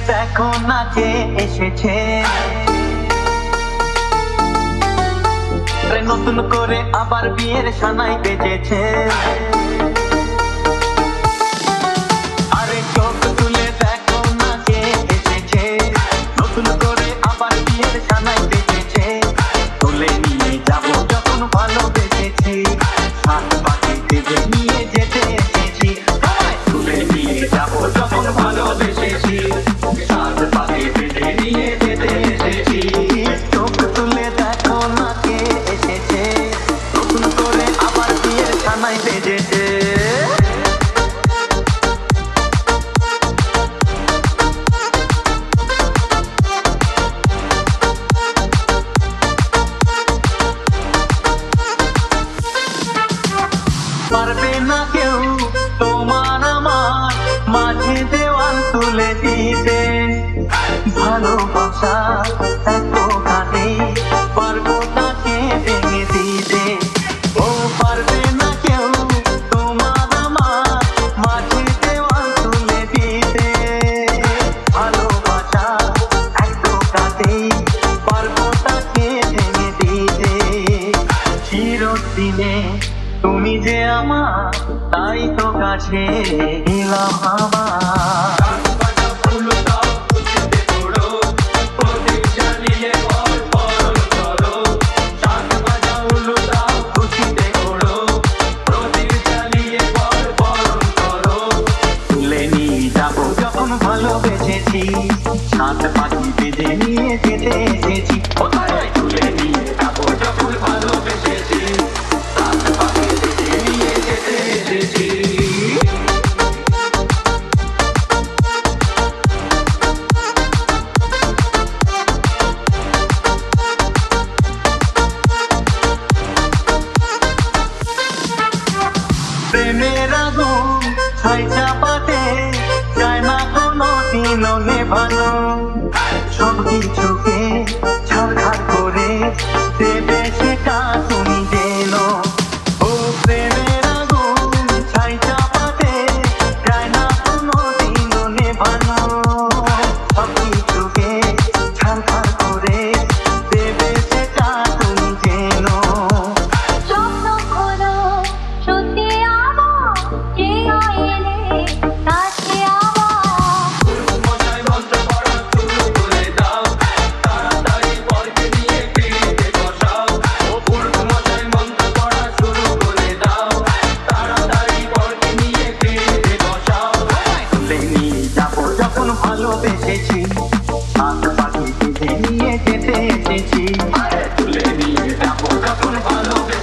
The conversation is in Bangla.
দেখো না কে এসেছে, নতুন করে আবার বিয়ের সানাই বেজেছে। আরে চোখ তুলে দেখো না কে এসেছে, নতুন করে আবার বিয়ের সানাই বেজেছে। তুলে নিয়ে যাবো যখন ভালোবেসেছি, হাত পাখি বেঁধে নিয়ে যেতে এসেছি। তুলে নিয়ে যাবো যখন ভালোবেসেছি, হাত পাখি বেঁধে নিয়ে যেতে এসেছি। চোখ তুলে দেখো না কে এসেছে, নতুন করে আবার বিয়ের সানাই বেজেছে। পারবে না কেউ তোমার আমার মাঝে দেওয়াল তুলে দিতে, ভালোবাসা এত ঘাটে পারবো তাকে ভেঙে দিতে। ও পারবে না কেউ তোমার আমার মাঝে দেওয়াল তুলে দিতে, ভালোবাসা এত ঘাটে পারবো তাকে ভেঙে দিতে। চিরদিনে তুমি যে আমার, তাই তো কাছে এলাম আমার। তুলে নিয়ে যাবো যখন ভালোবেসেছি, সাত পাখি বেঁধে নিয়ে যেতে এসেছি। তুলে নিয়ে যাবো যখন ভালোবেসেছি, সাত পাখি বেঁধে নিয়ে যেতে এসেছি। প্রেমের আগুন ছাই চাপাতে যায় না কোনো দিনও নেভানো, সব কিছুকে ছাড়খাড় করে দেবে সেটা তুমি যেন। ও প্রেমের আগুন ছাই চাপাতে যায় না কোনো দিনও নেভানো, সব কিছুকে ছাড়খাড় করে দেবে সেটা তুমি যেন। যখন ভালোবেসেছি, হাত পাখি বেঁধে নিয়ে যেতে এসেছি। তুলে নিয়ে যাবো যখন ভালোবেসেছি।